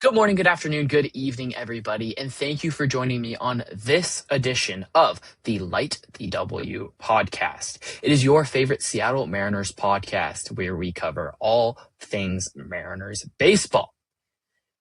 Good morning, good afternoon, good evening, everybody, and thank you for joining me on this edition of the Light the W podcast. It is your favorite Seattle Mariners podcast where we cover all things Mariners baseball.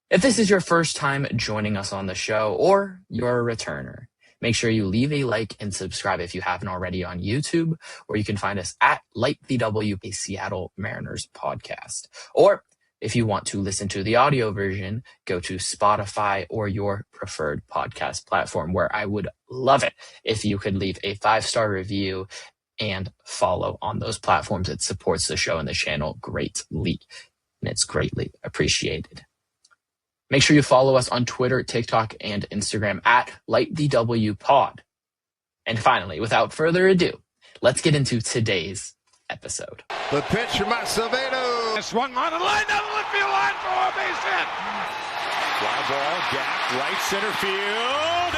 If this is your first time joining us on the show or you're a returner, make sure you leave a like and subscribe if you haven't already on YouTube, or you can find us at Light the W, a Seattle Mariners podcast. Or if you want to listen to the audio version, go to Spotify or your preferred podcast platform, where I would love it if you could leave a 5-star review and follow on those platforms. It supports the show and the channel greatly, and it's greatly appreciated. Make sure you follow us on Twitter, TikTok, and Instagram at LightTheWPod. And finally, without further ado, let's get into today's episode. The pitch from Acevedo. Swung on the line, down the left field line for a base hit. Fly ball, gap, right center field.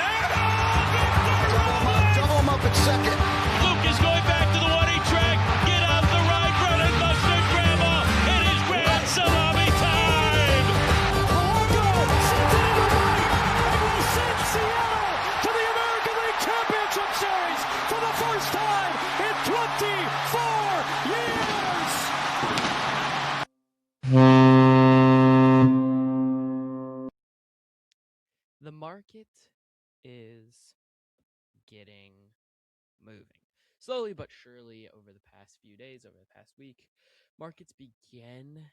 Double him up at second. Luke is going back to the 1-8 track. Get out the right, Brennan Mustard Grandma. It is grand salami time. Polanco sent it in the right, and we send Seattle to the American League Championship Series for the first time in 24 years. The market is getting moving. Slowly but surely over the past few days, over the past week, markets begin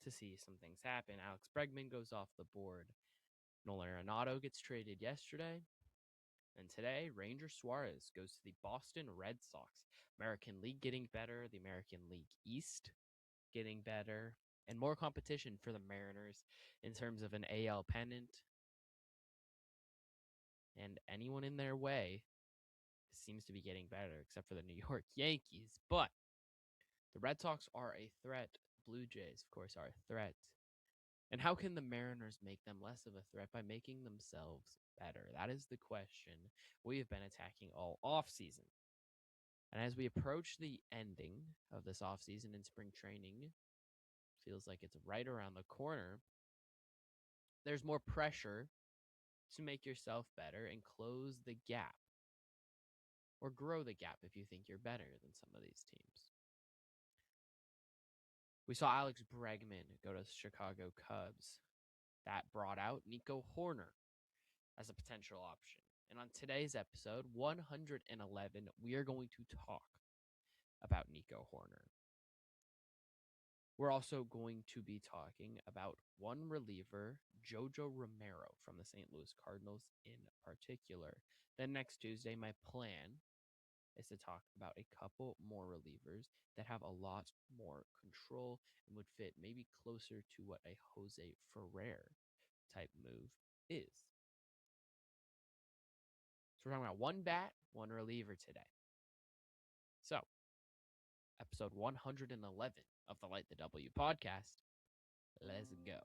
to see some things happen. Alex Bregman goes off the board. Nolan Arenado gets traded yesterday. And today, Ranger Suarez goes to the Boston Red Sox. American League getting better, the American League East getting better, and more competition for the Mariners in terms of an AL pennant. And anyone in their way seems to be getting better, except for the New York Yankees. But the Red Sox are a threat. Blue Jays, of course, are a threat. And how can the Mariners make them less of a threat? By making themselves better. That is the question we have been attacking all offseason. And as we approach the ending of this offseason in spring training, feels like it's right around the corner, there's more pressure to make yourself better and close the gap, or grow the gap if you think you're better than some of these teams. We saw Alex Bregman go to the Chicago Cubs. That brought out Nico Hoerner as a potential option. And on today's episode, 111, we are going to talk about Nico Hoerner. We're also going to be talking about one reliever, Jojo Romero from the St. Louis Cardinals in particular. Then next Tuesday, my plan is to talk about a couple more relievers that have a lot more control and would fit maybe closer to what a Jose Ferrer type move is. So we're talking about one bat, one reliever today. So, episode 111 of the Light the W podcast. Let's go.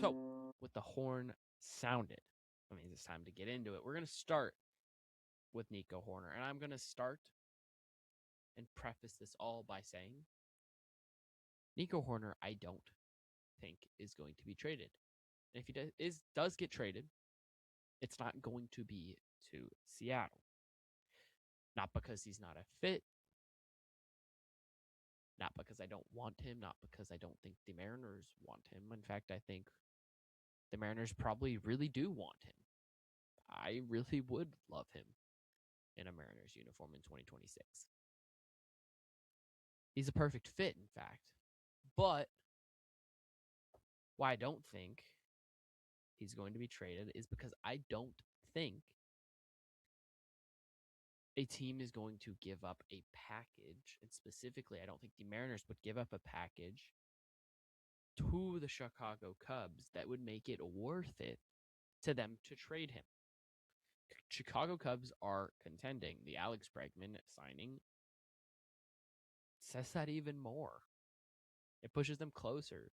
So, with the horn sounded, that means it's time to get into it. We're going to start with Nico Hoerner. And I'm going to start and preface this all by saying Nico Hoerner, I don't think, is going to be traded. And if he does get traded, it's not going to be to Seattle. Not because he's not a fit. Not because I don't want him. Not because I don't think the Mariners want him. In fact, I think the Mariners probably really do want him. I really would love him in a Mariners uniform in 2026. He's a perfect fit, in fact. But why I don't think he's going to be traded is because I don't think a team is going to give up a package, and specifically, I don't think the Mariners would give up a package to the Chicago Cubs that would make it worth it to them to trade him. Chicago Cubs are contending. The Alex Bregman signing says that even more. It pushes them closer.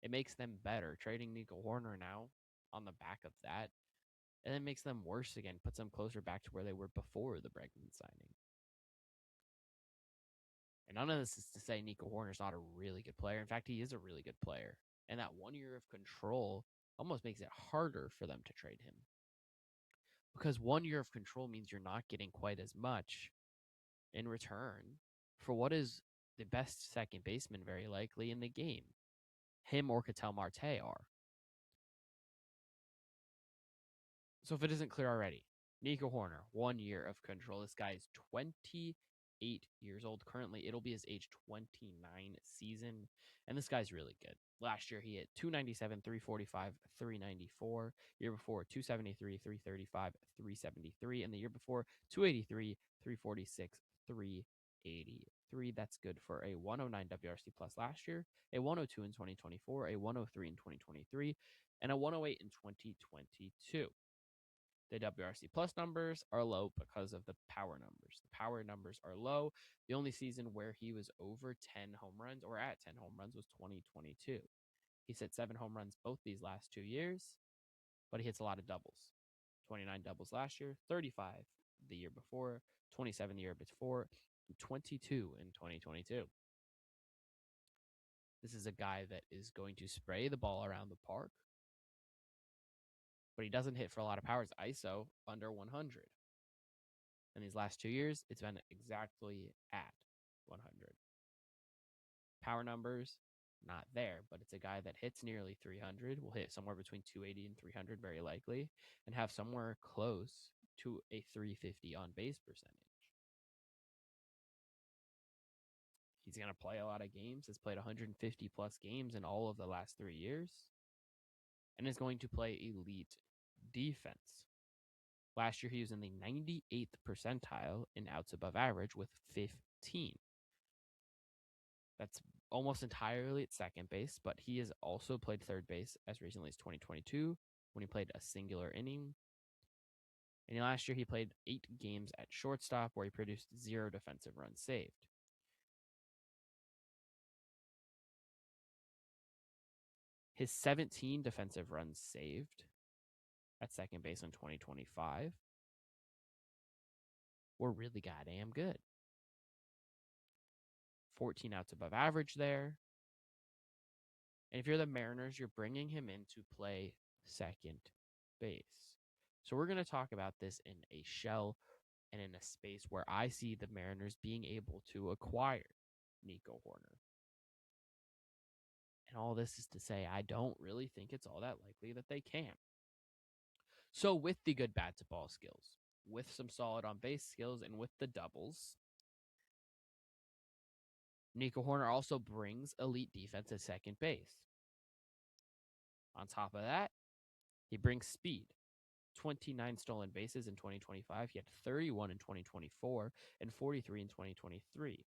It makes them better. Trading Nico Hoerner now on the back of that, and then makes them worse again, puts them closer back to where they were before the Bregman signing. And none of this is to say Nico Hoerner's not a really good player. In fact, he is a really good player. And that 1 year of control almost makes it harder for them to trade him. Because 1 year of control means you're not getting quite as much in return for what is the best second baseman very likely in the game. Him or Ketel Marte are. So if it isn't clear already, Nico Hoerner, 1 year of control. This guy is 28 years old. Currently, it'll be his age 29 season. And this guy's really good. Last year, he hit 297, 345, 394. Year before, 273, 335, 373. And the year before, 283, 346, 383. That's good for a 109 WRC plus last year, a 102 in 2024, a 103 in 2023, and a 108 in 2022. The WRC plus numbers are low because of the power numbers. The power numbers are low. The only season where he was over 10 home runs or at 10 home runs was 2022. He's hit 7 home runs both these last 2 years, but he hits a lot of doubles. 29 doubles last year, 35 the year before, 27 the year before, and 22 in 2022. This is a guy that is going to spray the ball around the park, but he doesn't hit for a lot of powers. ISO under 100. In these last 2 years, it's been exactly at 100. Power numbers, not there, but it's a guy that hits nearly 300, will hit somewhere between 280 and 300 very likely, and have somewhere close to a 350 on base percentage. He's going to play a lot of games. Has played 150 plus games in all of the last 3 years, and is going to play elite defense. Last year, he was in the 98th percentile in outs above average with 15. That's almost entirely at second base, but he has also played third base as recently as 2022 when he played a singular inning. And last year, he played 8 games at shortstop where he produced 0 defensive runs saved. His 17 defensive runs saved at second base in 2025 were really goddamn good. 14 outs above average there. And if you're the Mariners, you're bringing him in to play second base. So we're going to talk about this in a shell and in a space where I see the Mariners being able to acquire Nico Hoerner. And all this is to say, I don't really think it's all that likely that they can. So with the good bat to ball skills, with some solid on base skills, and with the doubles, Nico Hoerner also brings elite defense at second base. On top of that, he brings speed. 29 stolen bases in 2025. He had 31 in 2024 and 43 in 2023.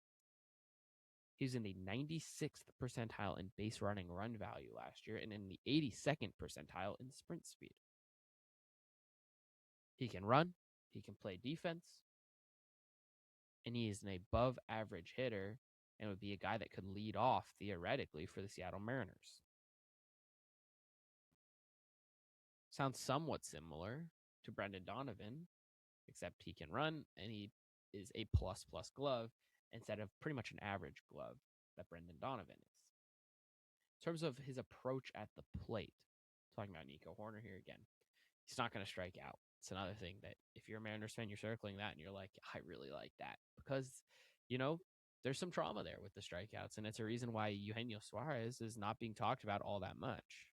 He's in the 96th percentile in base running run value last year and in the 82nd percentile in sprint speed. He can run, he can play defense, and he is an above average hitter and would be a guy that could lead off theoretically for the Seattle Mariners. Sounds somewhat similar to Brendan Donovan, except he can run and he is a plus glove instead of pretty much an average glove that Brendan Donovan is. In terms of his approach at the plate, talking about Nico Hoerner here again, he's not going to strike out. It's another thing that if you're a Mariners fan, you're circling that and you're like, I really like that because, there's some trauma there with the strikeouts, and it's a reason why Eugenio Suarez is not being talked about all that much.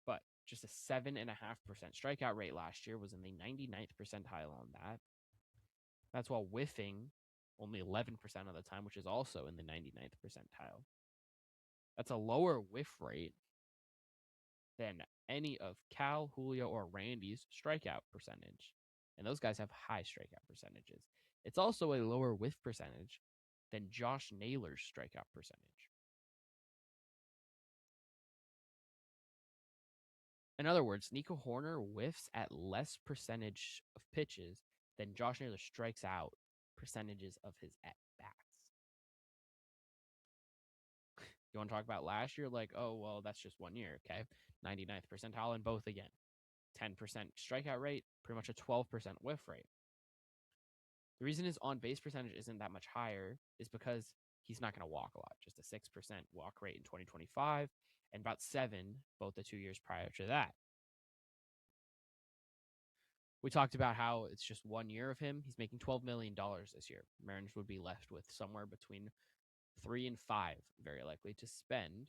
But just a 7.5% strikeout rate last year was in the 99th percentile on that. That's while whiffing only 11% of the time, which is also in the 99th percentile. That's a lower whiff rate than any of Cal, Julio, or Randy's strikeout percentage. And those guys have high strikeout percentages. It's also a lower whiff percentage than Josh Naylor's strikeout percentage. In other words, Nico Hoerner whiffs at less percentage of pitches than Josh Naylor strikes out percentages of his at-bats. You want to talk about last year? Like, oh, well, that's just 1 year, okay? 99th percentile in both again. 10% strikeout rate, pretty much a 12% whiff rate. The reason his on-base percentage isn't that much higher is because he's not going to walk a lot. Just a 6% walk rate in 2025 and about 7 both the 2 years prior to that. We talked about how it's just 1 year of him. He's making $12 million this year. Mariners would be left with somewhere between 3 and 5, very likely, to spend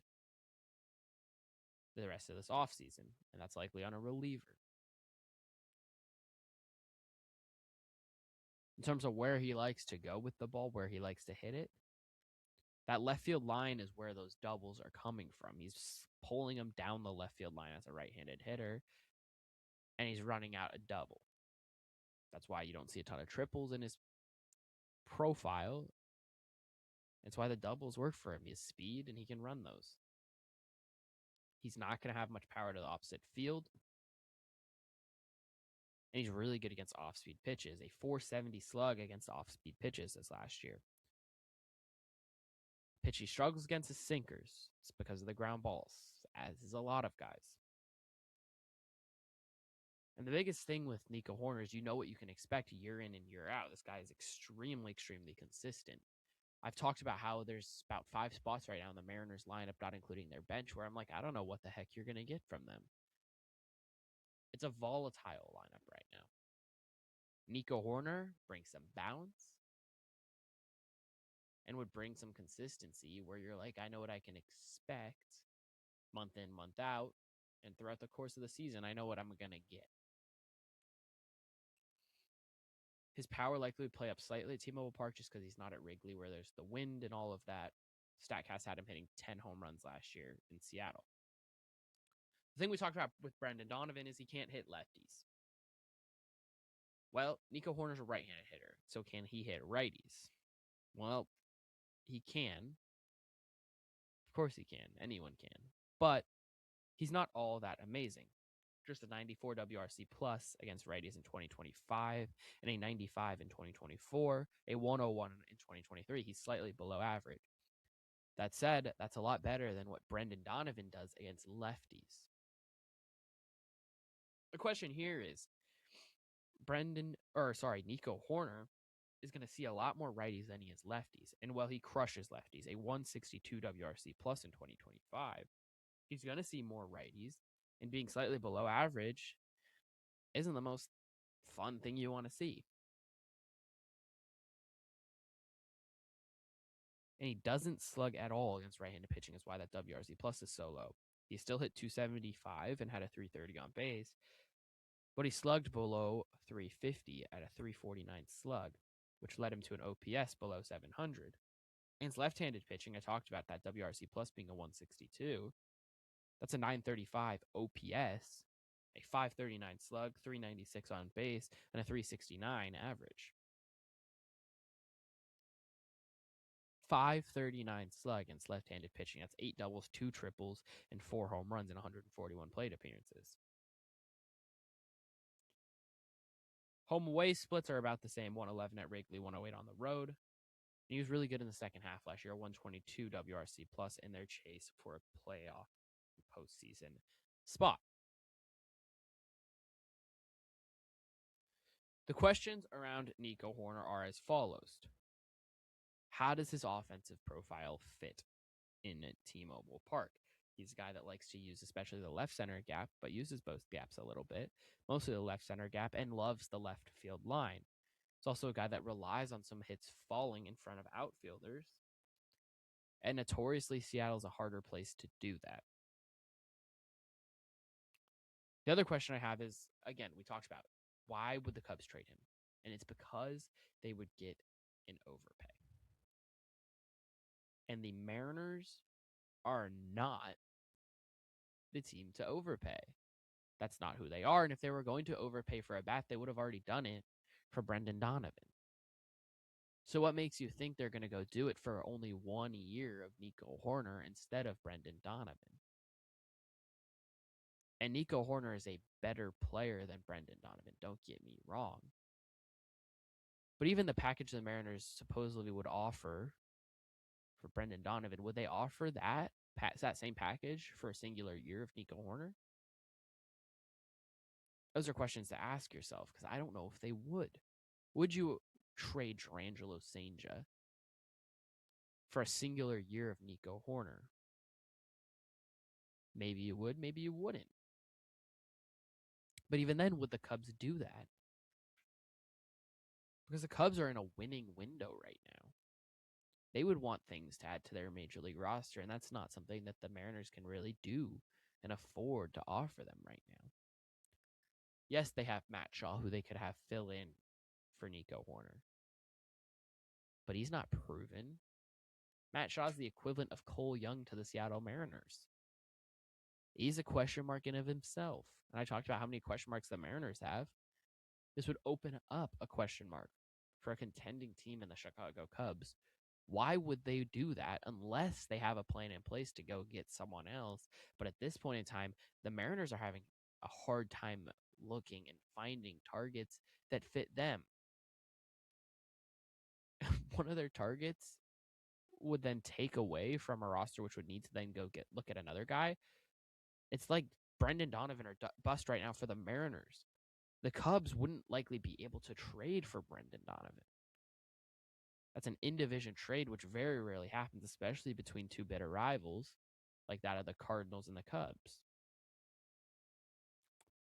the rest of this offseason, and that's likely on a reliever. In terms of where he likes to go with the ball, where he likes to hit it, that left field line is where those doubles are coming from. He's pulling them down the left field line as a right-handed hitter, and he's running out a double. That's why you don't see a ton of triples in his profile. That's why the doubles work for him. He has speed, and he can run those. He's not going to have much power to the opposite field. And he's really good against off-speed pitches. A 470 slug against off-speed pitches this last year. Pitch he struggles against is sinkers. It's because of the ground balls, as is a lot of guys. And the biggest thing with Nico Hoerner is you know what you can expect year in and year out. This guy is extremely, extremely consistent. I've talked about how there's about 5 spots right now in the Mariners lineup, not including their bench, where I'm like, I don't know what the heck you're going to get from them. It's a volatile lineup right now. Nico Hoerner brings some balance and would bring some consistency where you're like, I know what I can expect month in, month out, and throughout the course of the season, I know what I'm going to get. His power likely would play up slightly at T-Mobile Park just because he's not at Wrigley where there's the wind and all of that. StatCast had him hitting 10 home runs last year in Seattle. The thing we talked about with Brendan Donovan is he can't hit lefties. Well, Nico Hoerner's a right-handed hitter, so can he hit righties? Well, he can. Of course he can. Anyone can. But he's not all that amazing. Just a 94 WRC plus against righties in 2025 and a 95 in 2024, a 101 in 2023. He's slightly below average. That said, that's a lot better than what Brendan Donovan does against lefties. The question here is, Nico Hoerner is going to see a lot more righties than he is lefties. And while he crushes lefties, a 162 WRC plus in 2025, he's going to see more righties. And being slightly below average isn't the most fun thing you want to see. And he doesn't slug at all against right-handed pitching, is why that WRC plus is so low. He still hit 275 and had a 330 on base, but he slugged below 350 at a 349 slug, which led him to an OPS below 700. And his left-handed pitching, I talked about that WRC plus being a 162. That's a 935 OPS, a 539 slug, 396 on base, and a 369 average. 539 slug against left-handed pitching. That's 8 doubles, 2 triples, and 4 home runs in 141 plate appearances. Home away splits are about the same, 111 at Wrigley, 108 on the road. He was really good in the second half last year, 122 WRC plus in their chase for a playoff postseason spot. The questions around Nico Hoerner are as follows. How does his offensive profile fit in T-Mobile Park? He's a guy that likes to use especially the left center gap, but uses both gaps a little bit, mostly the left center gap, and loves the left field line. He's also a guy that relies on some hits falling in front of outfielders. And notoriously, Seattle's a harder place to do that. The other question I have is, again, we talked about, why would the Cubs trade him? And it's because they would get an overpay. And the Mariners are not the team to overpay. That's not who they are. And if they were going to overpay for a bat, they would have already done it for Brendan Donovan. So what makes you think they're going to go do it for only 1 year of Nico Hoerner instead of Brendan Donovan? And Nico Hoerner is a better player than Brendan Donovan, don't get me wrong. But even the package the Mariners supposedly would offer for Brendan Donovan, would they offer that same package for a singular year of Nico Hoerner? Those are questions to ask yourself, because I don't know if they would. Would you trade Jurangelo Senja for a singular year of Nico Hoerner. Maybe you would, maybe you wouldn't. But even then, would the Cubs do that? Because the Cubs are in a winning window right now. They would want things to add to their major league roster, and that's not something that the Mariners can really do and afford to offer them right now. Yes, they have Matt Shaw, who they could have fill in for Nico Hoerner. But he's not proven. Matt Shaw's the equivalent of Cole Young to the Seattle Mariners. He's a question mark in of himself. And I talked about how many question marks the Mariners have. This would open up a question mark for a contending team in the Chicago Cubs. Why would they do that unless they have a plan in place to go get someone else? But at this point in time, the Mariners are having a hard time looking and finding targets that fit them. One of their targets would then take away from a roster which would need to then go look at another guy. It's like Brendan Donovan or bust right now for the Mariners. The Cubs wouldn't likely be able to trade for Brendan Donovan. That's an in-division trade, which very rarely happens, especially between two bitter rivals like that of the Cardinals and the Cubs.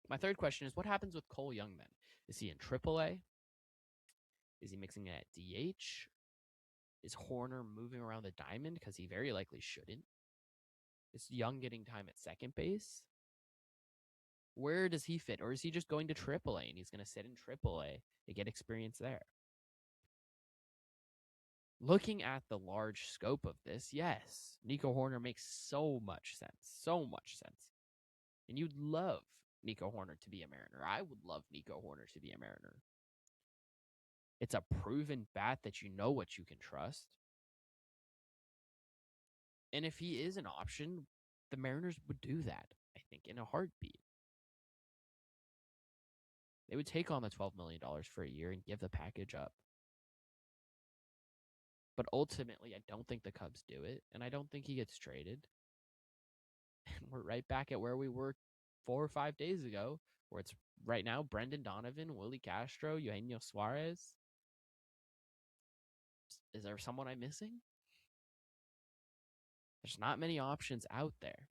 My third question is, what happens with Cole Young then? Is he in AAA? Is he mixing it at DH? Is Hoerner moving around the diamond? Because he very likely shouldn't. Is Young getting time at second base? Where does he fit? Or is he just going to AAA and he's going to sit in AAA to get experience there? Looking at the large scope of this, yes, Nico Hoerner makes so much sense. So much sense. And you'd love Nico Hoerner to be a Mariner. I would love Nico Hoerner to be a Mariner. It's a proven bat that you know what you can trust. And if he is an option, the Mariners would do that, I think, in a heartbeat. They would take on the $12 million for a year and give the package up. But ultimately, I don't think the Cubs do it, and I don't think he gets traded. And we're right back at where we were 4 or 5 days ago, where it's right now Brendan Donovan, Willie Castro, Eugenio Suarez. Is there someone I'm missing? There's not many options out there.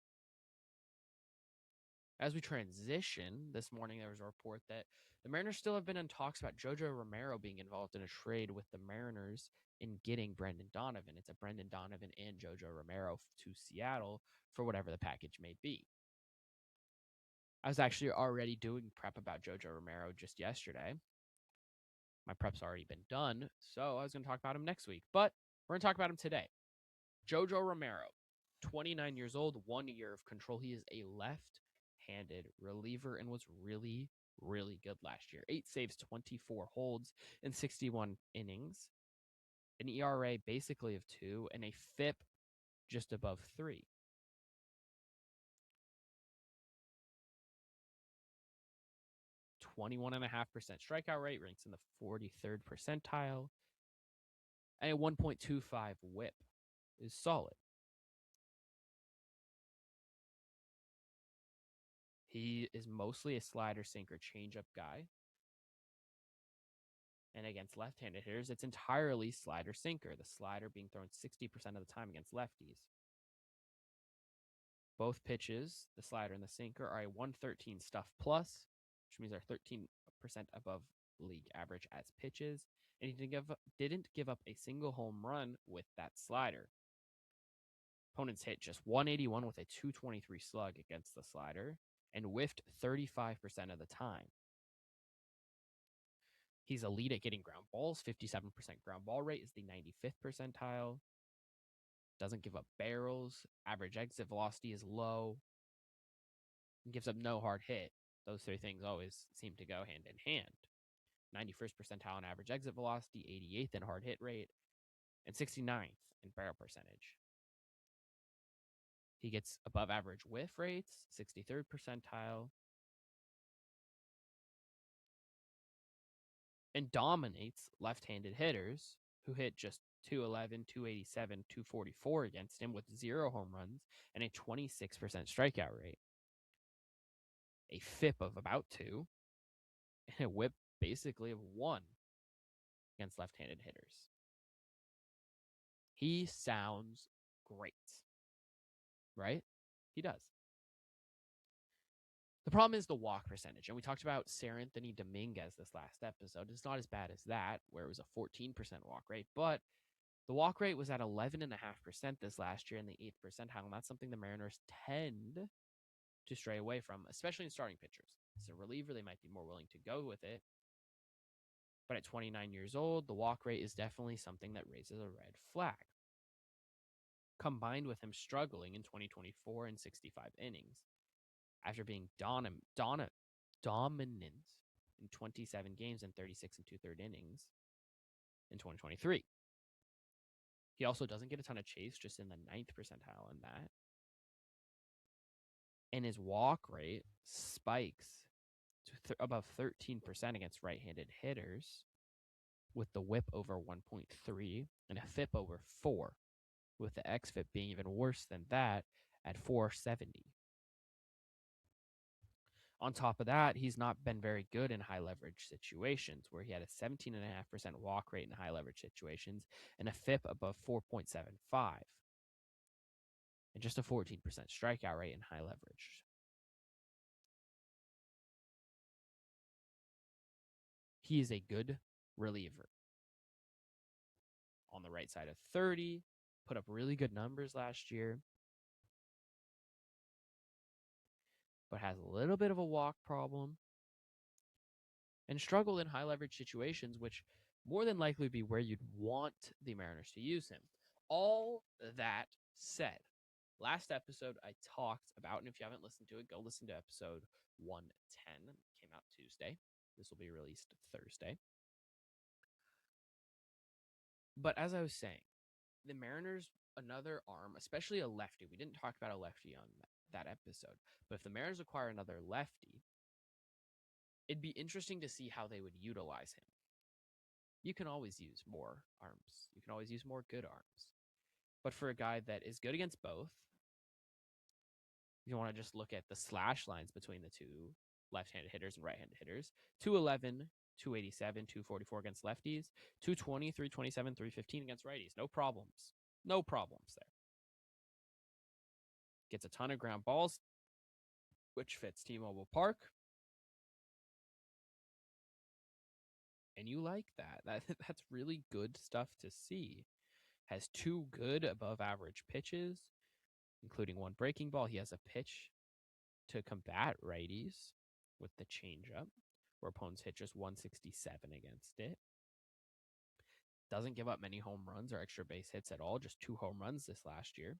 As we transition, this morning there was a report that the Mariners still have been in talks about Jojo Romero being involved in a trade with the Mariners in getting Brendan Donovan. It's a Brendan Donovan and Jojo Romero to Seattle for whatever the package may be. I was actually already doing prep about Jojo Romero just yesterday. My prep's already been done, so I was going to talk about him next week. But we're going to talk about him today. Jojo Romero, 29 years old, 1 year of control. He is a left-handed reliever and was really, really good last year. 8 saves, 24 holds in 61 innings. An ERA basically of 2 and a FIP just above 3. .5% strikeout rate, ranks in the 43rd percentile, and a 1.25 whip is solid. He is mostly a slider, sinker, changeup guy. And against left-handed hitters, it's entirely slider, sinker, the slider being thrown 60% of the time against lefties. Both pitches, the slider and the sinker, are a 113 stuff plus, which means they're 13% above league average as pitches. And he didn't give up a single home run with that slider. Opponents hit just 181 with a 223 slug against the slider and whiffed 35% of the time. He's elite at getting ground balls. 57% ground ball rate is the 95th percentile. Doesn't give up barrels. Average exit velocity is low. And gives up no hard hit. Those 3 things always seem to go hand in hand. 91st percentile in average exit velocity, 88th in hard hit rate, and 69th in barrel percentage. He gets above average whiff rates, 63rd percentile, and dominates left-handed hitters who hit just 211, 287, 244 against him with 0 home runs and a 26% strikeout rate. A FIP of about 2 and a whip basically of 1. against left-handed hitters. He sounds great, right? He does. The problem is the walk percentage, and we talked about Seranthony Dominguez this last episode. It's not as bad as that, where it was a 14% walk rate, but the walk rate was at 11.5% this last year in the 8th percentile, and that's something the Mariners tend to stray away from, especially in starting pitchers. As a reliever, they might be more willing to go with it, but at 29 years old, the walk rate is definitely something that raises a red flag. Combined with him struggling in 2024 in 65 innings, after being dominant in 27 games and 36 and 2/3 innings in 2023. He also doesn't get a ton of chase, just in the 9th percentile in that. And his walk rate spikes to above 13% against right-handed hitters, with the whip over 1.3 and a FIP over 4, with the xFIP being even worse than that at 470. On top of that, he's not been very good in high leverage situations, where he had a 17.5% walk rate in high leverage situations and a FIP above 4.75, and just a 14% strikeout rate in high leverage. He is a good reliever. On the right side of 30, put up really good numbers last year, but has a little bit of a walk problem and struggled in high leverage situations, which more than likely would be where you'd want the Mariners to use him. All that said, last episode I talked about, and if you haven't listened to it, go listen to episode 110. It came out Tuesday. This will be released Thursday. But as I was saying, the Mariners, another arm, especially a lefty. We didn't talk about a lefty on that episode, but if the Mariners acquire another lefty, it'd be interesting to see how they would utilize him. You can always use more arms. You can always use more good arms. But for a guy that is good against both, if you want to just look at the slash lines between the two left-handed hitters and right-handed hitters, 211, 287, 244 against lefties, 220, 327, 315 against righties. No problems. No problems there. Gets a ton of ground balls, which fits T-Mobile Park. And you like that. That's really good stuff to see. Has 2 good above average pitches, including 1 breaking ball. He has a pitch to combat righties with the changeup, where opponents hit just 167 against it. Doesn't give up many home runs or extra base hits at all, just 2 home runs this last year.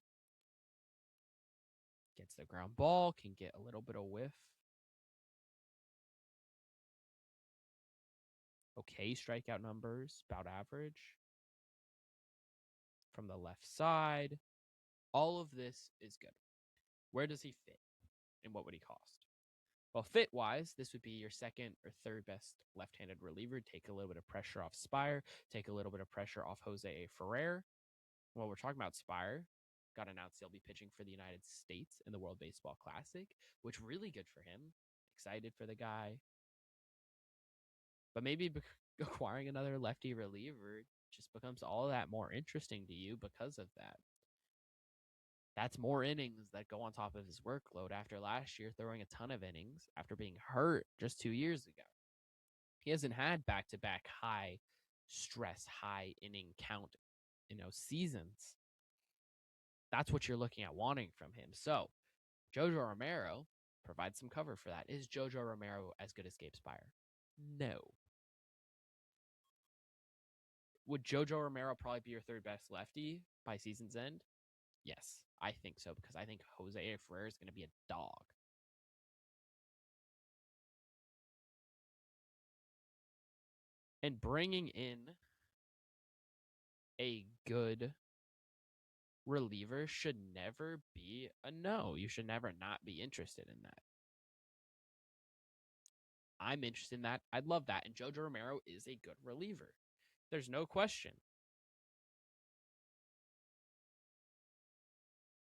Gets the ground ball, can get a little bit of whiff. Okay strikeout numbers, about average. From the left side, all of this is good. Where does he fit, and what would he cost? Well, fit-wise, this would be your second or third best left-handed reliever. Take a little bit of pressure off Spire. Take a little bit of pressure off Jose A. Ferrer. Well, we're talking about Spire. Got announced he'll be pitching for the United States in the World Baseball Classic, which really good for him. Excited for the guy. But maybe acquiring another lefty reliever just becomes all that more interesting to you because of that. That's more innings that go on top of his workload after last year throwing a ton of innings after being hurt just 2 years ago. He hasn't had back-to-back high stress, high inning count, seasons. That's what you're looking at wanting from him. So Jojo Romero provides some cover for that. Is Jojo Romero as good as Gabe Spire? No. Would Jojo Romero probably be your third best lefty by season's end? Yes, I think so, because I think Jose A. Ferrer is going to be a dog. And bringing in a good reliever should never be a no. You should never not be interested in that. I'm interested in that. I'd love that. And Jojo Romero is a good reliever. There's no question.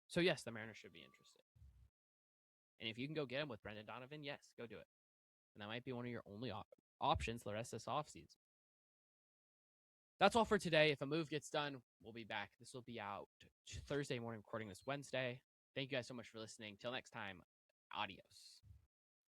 So, yes, the Mariners should be interested. And if you can go get him with Brendan Donovan, yes, go do it. And that might be one of your only options the rest of this offseason. That's all for today. If a move gets done, we'll be back. This will be out Thursday morning, recording this Wednesday. Thank you guys so much for listening. Till next time, adios.